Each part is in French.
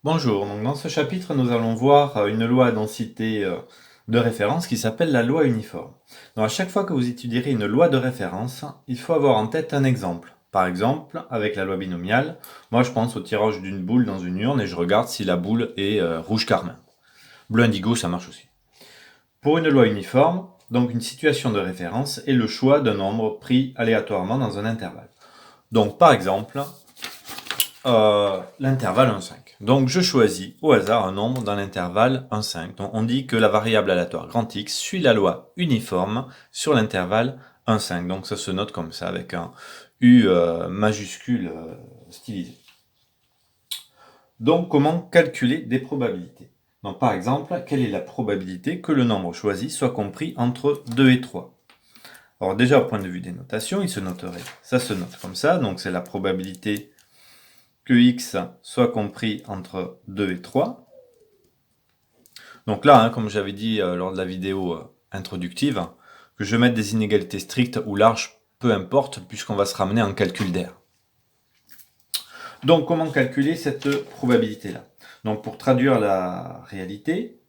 Bonjour, donc dans ce chapitre nous allons voir une loi à densité de référence qui s'appelle la loi uniforme. Donc à chaque fois que vous étudierez une loi de référence, il faut avoir en tête un exemple. Par exemple, avec la loi binomiale, moi je pense au tirage d'une boule dans une urne et je regarde si la boule est rouge carmin. Bleu indigo, ça marche aussi. Pour une loi uniforme, donc une situation de référence est le choix d'un nombre pris aléatoirement dans un intervalle. Donc par exemple, l'intervalle 1,5. Donc je choisis au hasard un nombre dans l'intervalle 1,5. Donc on dit que la variable aléatoire grand X suit la loi uniforme sur l'intervalle 1,5. Donc ça se note comme ça avec un U majuscule stylisé. Donc comment calculer des probabilités? Donc par exemple, quelle est la probabilité que le nombre choisi soit compris entre 2 et 3? Alors déjà au point de vue des notations, ça se note comme ça, donc c'est la probabilité que x soit compris entre 2 et 3. Donc là, comme j'avais dit lors de la vidéo introductive, que je mette des inégalités strictes ou larges, peu importe, puisqu'on va se ramener en calcul d'air. Donc comment calculer cette probabilité-là? Donc pour traduire la réalité,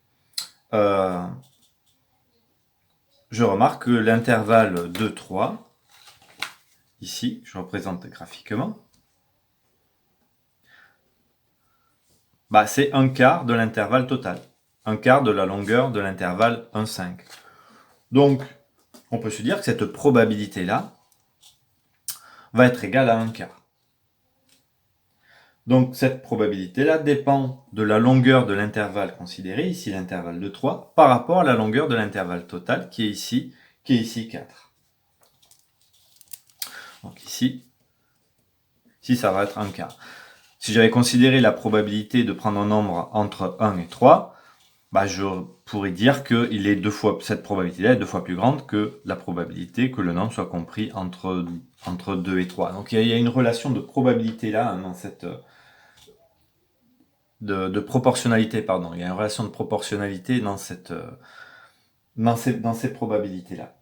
je remarque que l'intervalle 2, 3, ici, je représente graphiquement, c'est un quart de l'intervalle total, un quart de la longueur de l'intervalle 1,5. Donc, on peut se dire que cette probabilité-là va être égale à un quart. Donc, cette probabilité-là dépend de la longueur de l'intervalle considéré, ici l'intervalle de 3, par rapport à la longueur de l'intervalle total qui est ici 4. Donc ici, ça va être un quart. Si j'avais considéré la probabilité de prendre un nombre entre 1 et 3, je pourrais dire que cette probabilité-là est 2 fois plus grande que la probabilité que le nombre soit compris entre 2 et 3. Donc il y a une relation de probabilité là, dans cette de proportionnalité, pardon. Il y a une relation de proportionnalité dans ces probabilités-là.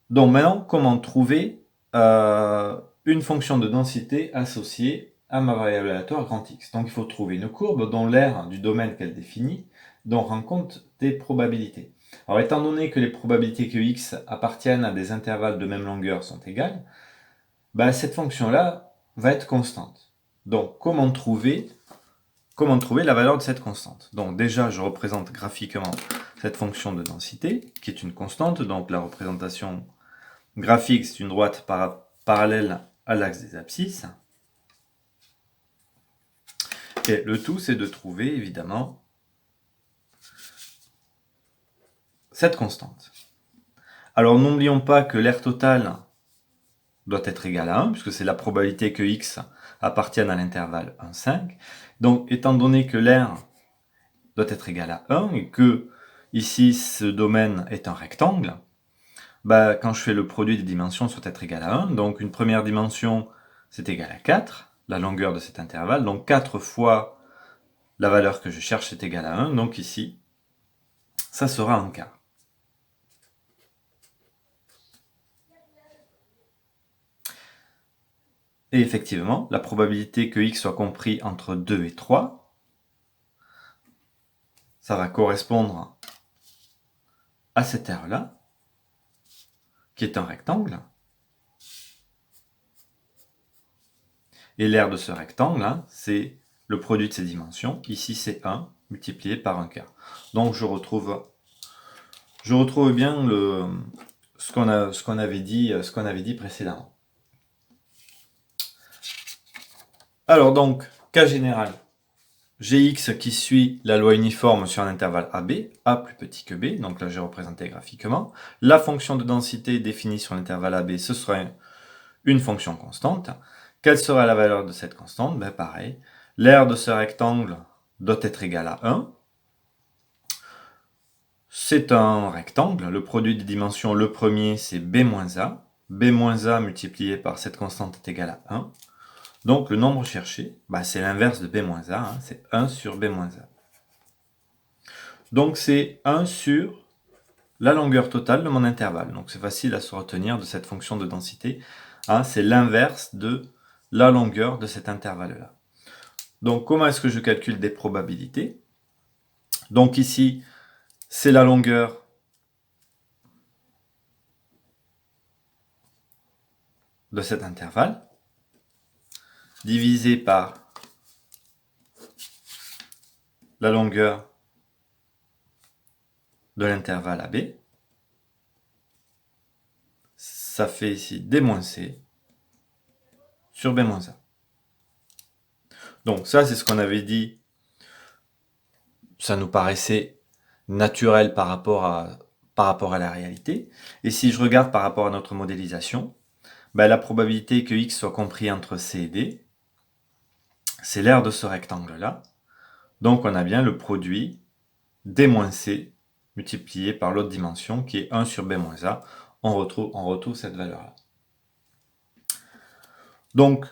Donc maintenant, comment trouver une fonction de densité associée à ma variable aléatoire grand X? Donc il faut trouver une courbe dont l'aire du domaine qu'elle définit rend compte des probabilités. Alors étant donné que les probabilités que x appartiennent à des intervalles de même longueur sont égales, cette fonction-là va être constante. Donc comment trouver la valeur de cette constante? Donc déjà, je représente graphiquement cette fonction de densité, qui est une constante. Donc la représentation graphique, c'est une droite parallèle à l'axe des abscisses. Et le tout, c'est de trouver, évidemment, cette constante. Alors n'oublions pas que l'aire totale doit être égale à 1, puisque c'est la probabilité que x appartienne à l'intervalle 1,5. Donc étant donné que l'aire doit être égale à 1 et que ici ce domaine est un rectangle, quand je fais le produit des dimensions doit être égal à 1, donc une première dimension c'est égal à 4, la longueur de cet intervalle, donc 4 fois la valeur que je cherche c'est égal à 1, donc ici ça sera un quart. Et effectivement, la probabilité que x soit compris entre 2 et 3, ça va correspondre à cette aire-là, qui est un rectangle. Et l'aire de ce rectangle, c'est le produit de ses dimensions. Ici, c'est 1 multiplié par un quart. Donc, je retrouve bien ce qu'on avait dit précédemment. Alors donc, cas général, Gx qui suit la loi uniforme sur un intervalle AB, A plus petit que B, donc là j'ai représenté graphiquement. La fonction de densité définie sur l'intervalle AB, ce sera une fonction constante. Quelle sera la valeur de cette constante? Pareil, l'aire de ce rectangle doit être égale à 1. C'est un rectangle, le produit des dimensions, le premier c'est B-A. B-A multiplié par cette constante est égal à 1. Donc le nombre cherché, c'est l'inverse de B-A, c'est 1 sur B-A. Donc c'est 1 sur la longueur totale de mon intervalle. Donc c'est facile à se retenir de cette fonction de densité. C'est l'inverse de la longueur de cet intervalle-là. Donc, comment est-ce que je calcule des probabilités? Donc ici, c'est la longueur de cet intervalle divisé par la longueur de l'intervalle AB. Ça fait ici D-C sur B-A. Donc ça, c'est ce qu'on avait dit. Ça nous paraissait naturel par rapport à la réalité. Et si je regarde par rapport à notre modélisation, ben, la probabilité que x soit compris entre C et D, c'est l'aire de ce rectangle-là. Donc on a bien le produit D-C multiplié par l'autre dimension qui est 1 sur B-A. On retrouve cette valeur-là. Donc,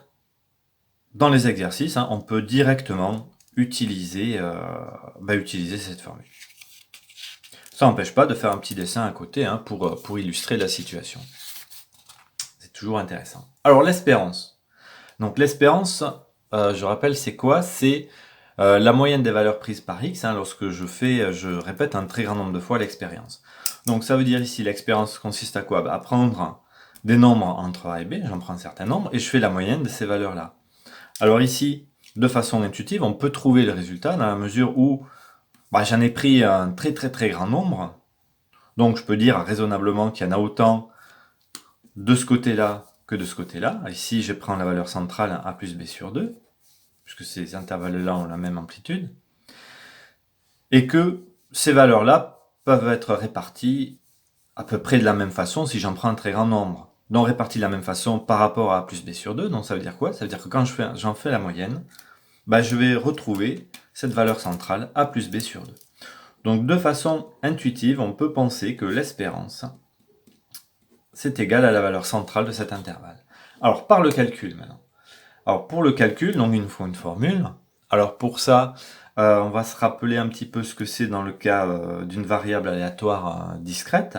dans les exercices, on peut directement utiliser cette formule. Ça n'empêche pas de faire un petit dessin à côté pour illustrer la situation. C'est toujours intéressant. Alors, l'espérance. Donc, l'espérance, je rappelle, c'est quoi? C'est la moyenne des valeurs prises par x lorsque je répète un très grand nombre de fois l'expérience. Donc, ça veut dire ici, l'expérience consiste à quoi? À prendre des nombres entre a et b, j'en prends un certain nombre, et je fais la moyenne de ces valeurs-là. Alors ici, de façon intuitive, on peut trouver le résultat dans la mesure où j'en ai pris un très très très grand nombre. Donc je peux dire raisonnablement qu'il y en a autant de ce côté-là que de ce côté-là. Ici, je prends la valeur centrale a plus b sur 2, puisque ces intervalles-là ont la même amplitude. Et que ces valeurs-là peuvent être réparties à peu près de la même façon si j'en prends un très grand nombre. Donc réparties de la même façon par rapport à a plus b sur 2. Donc ça veut dire quoi? Ça veut dire que quand j'en fais la moyenne, je vais retrouver cette valeur centrale a plus b sur 2. Donc de façon intuitive, on peut penser que l'espérance, c'est égal à la valeur centrale de cet intervalle. Alors par le calcul maintenant. Alors pour le calcul, donc il nous faut une formule. Alors pour ça, on va se rappeler un petit peu ce que c'est dans le cas d'une variable aléatoire discrète.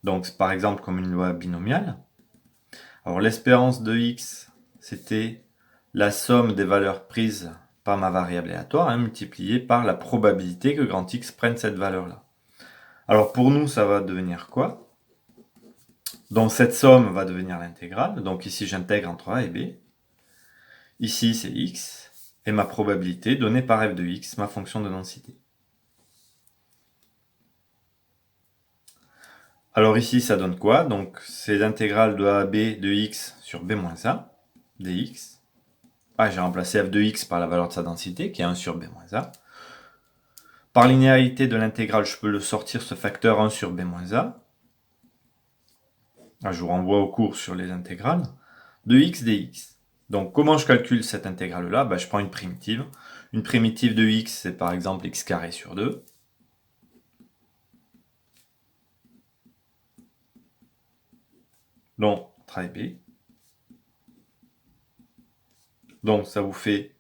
Donc par exemple comme une loi binomiale. Alors l'espérance de x, c'était la somme des valeurs prises par ma variable aléatoire, multipliée par la probabilité que grand X prenne cette valeur-là. Alors pour nous, ça va devenir quoi? Donc cette somme va devenir l'intégrale. Donc ici, j'intègre entre a et b. Ici, c'est x. Et ma probabilité donnée par f de x, ma fonction de densité. Alors ici, ça donne quoi? Donc c'est l'intégrale de a à b de x sur b moins a dx. J'ai remplacé f de x par la valeur de sa densité, qui est 1 sur b moins a. Par linéarité de l'intégrale, je peux le sortir, ce facteur 1 sur b moins a. Je vous renvoie au cours sur les intégrales. De x dx. Donc comment je calcule cette intégrale-là? Je prends une primitive. Une primitive de x, c'est par exemple x carré sur 2. Donc, très b. Donc ça vous fait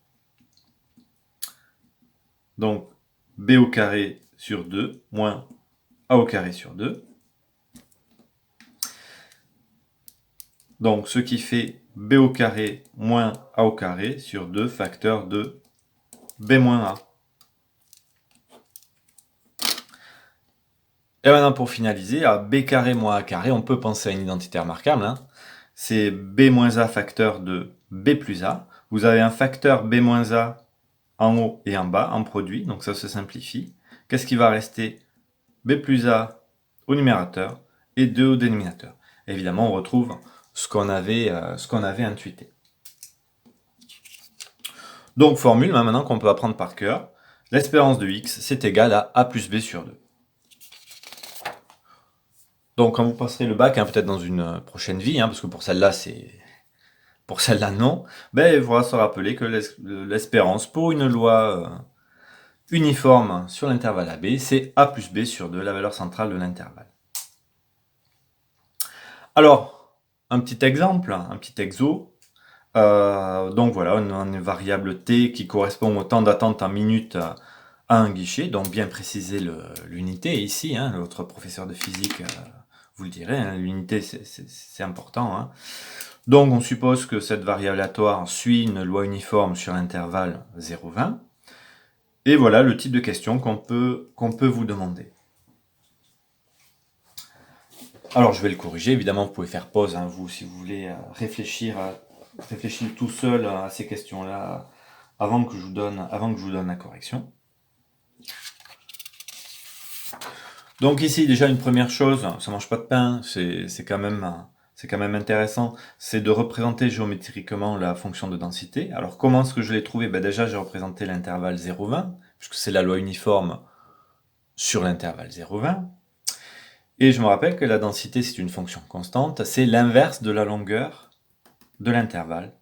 donc b au carré sur 2 moins a au carré sur 2. Donc ce qui fait b au carré moins a au carré sur 2 facteurs de b moins a. Et maintenant pour finaliser, à b carré moins a carré, on peut penser à une identité remarquable. C'est b moins a facteur de b plus a. Vous avez un facteur b moins a en haut et en bas, en produit, donc ça se simplifie. Qu'est-ce qui va rester? B plus A au numérateur et 2 au dénominateur. Évidemment, on retrouve ce qu'on avait intuité. Donc, formule maintenant qu'on peut apprendre par cœur. L'espérance de x, c'est égal à a plus b sur 2. Donc, quand vous passerez le bac, peut-être dans une prochaine vie, parce que pour celle-là, pour celle-là, non, il faudra se rappeler que l'espérance pour une loi uniforme sur l'intervalle AB, c'est a plus b sur 2, la valeur centrale de l'intervalle. Alors, un petit exemple, un petit exo. Donc voilà, on a une variable t qui correspond au temps d'attente en minutes à un guichet, donc bien préciser l'unité ici, votre professeur de physique vous le direz, l'unité c'est important. Donc on suppose que cette variable aléatoire suit une loi uniforme sur l'intervalle 0,20. Et voilà le type de question qu'on peut vous demander. Alors je vais le corriger, évidemment vous pouvez faire pause, hein, vous, si vous voulez réfléchir tout seul à ces questions-là avant que je vous donne la correction. Donc ici déjà une première chose, ça mange pas de pain, c'est quand même intéressant, c'est de représenter géométriquement la fonction de densité. Alors comment est-ce que je l'ai trouvé? Ben déjà j'ai représenté l'intervalle 0,20, puisque c'est la loi uniforme sur l'intervalle 0,20. Et je me rappelle que la densité, c'est une fonction constante, c'est l'inverse de la longueur de l'intervalle.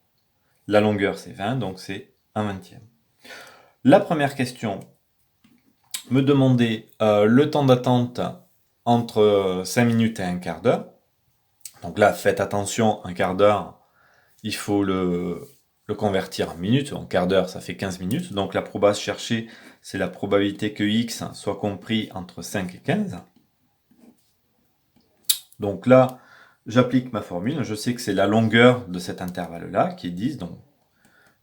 La longueur, c'est 20, donc c'est 1/20. La première question me demandait le temps d'attente entre 5 minutes et un quart d'heure. Donc là, faites attention, un quart d'heure, il faut le convertir en minutes. En quart d'heure, ça fait 15 minutes. Donc la probabilité cherchée, c'est la probabilité que x soit compris entre 5 et 15. Donc là, j'applique ma formule. Je sais que c'est la longueur de cet intervalle-là, qui est 10. Donc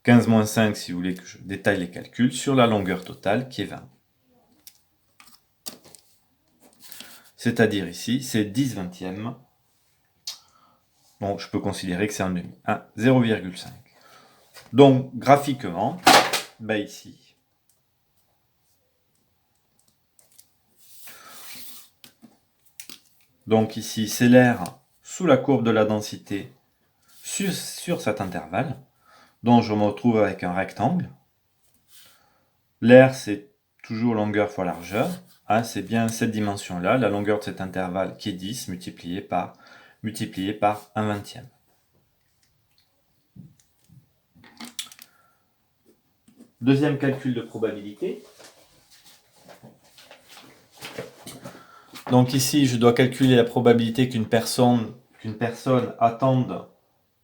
15 moins 5, si vous voulez que je détaille les calculs, sur la longueur totale, qui est 20. C'est-à-dire ici, c'est 10/20. Bon, je peux considérer que c'est un demi. 0,5. Donc, graphiquement, bah ici, donc ici, c'est l'air sous la courbe de la densité sur cet intervalle, dont je me retrouve avec un rectangle. L'air, c'est toujours longueur fois largeur. C'est bien cette dimension-là, la longueur de cet intervalle qui est 10 multiplié par 1/20. Deuxième calcul de probabilité. Donc ici, je dois calculer la probabilité qu'une personne attende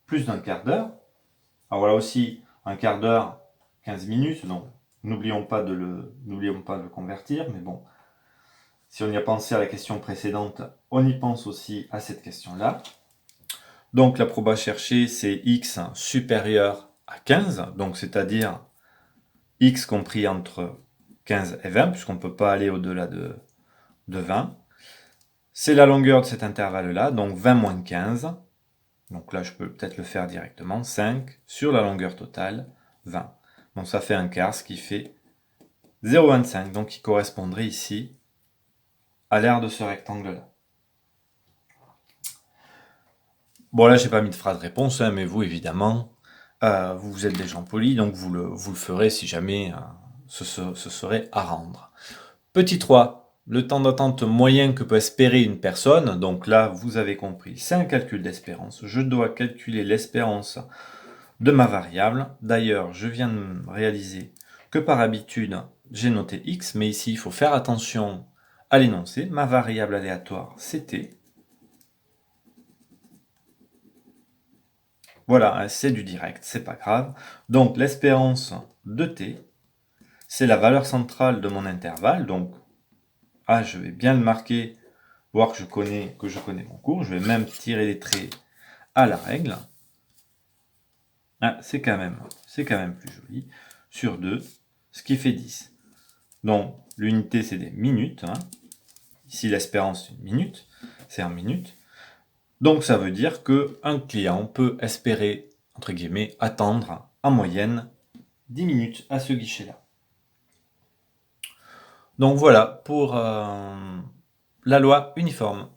plus d'un quart d'heure. Alors voilà aussi, un quart d'heure, 15 minutes, donc n'oublions pas de le convertir, mais bon, si on y a pensé à la question précédente, on y pense aussi à cette question-là. Donc la proba cherchée, c'est x supérieur à 15, donc c'est-à-dire x compris entre 15 et 20, puisqu'on ne peut pas aller au-delà de 20. C'est la longueur de cet intervalle-là, donc 20 moins 15. Donc là, je peux peut-être le faire directement. 5 sur la longueur totale, 20. Donc ça fait un quart, ce qui fait 0,25. Donc qui correspondrait ici à l'aire de ce rectangle-là. Bon, là, j'ai pas mis de phrase réponse, mais vous, évidemment, vous êtes des gens polis, donc vous le ferez si jamais ce serait à rendre. Petit 3, le temps d'attente moyen que peut espérer une personne. Donc là, vous avez compris, c'est un calcul d'espérance. Je dois calculer l'espérance de ma variable. D'ailleurs, je viens de réaliser que par habitude, j'ai noté x, mais ici, il faut faire attention à l'énoncé. Ma variable aléatoire, c'est t. Voilà, c'est du direct, c'est pas grave. Donc l'espérance de t, c'est la valeur centrale de mon intervalle. Donc, je vais bien le marquer, voir que je connais mon cours. Je vais même tirer les traits à la règle. C'est quand même plus joli. Sur 2, ce qui fait 10. Donc, l'unité, c'est des minutes. Ici, l'espérance, c'est une minute. C'est en minutes. Donc, ça veut dire qu'un client peut espérer, entre guillemets, attendre en moyenne 10 minutes à ce guichet-là. Donc, voilà pour la loi uniforme.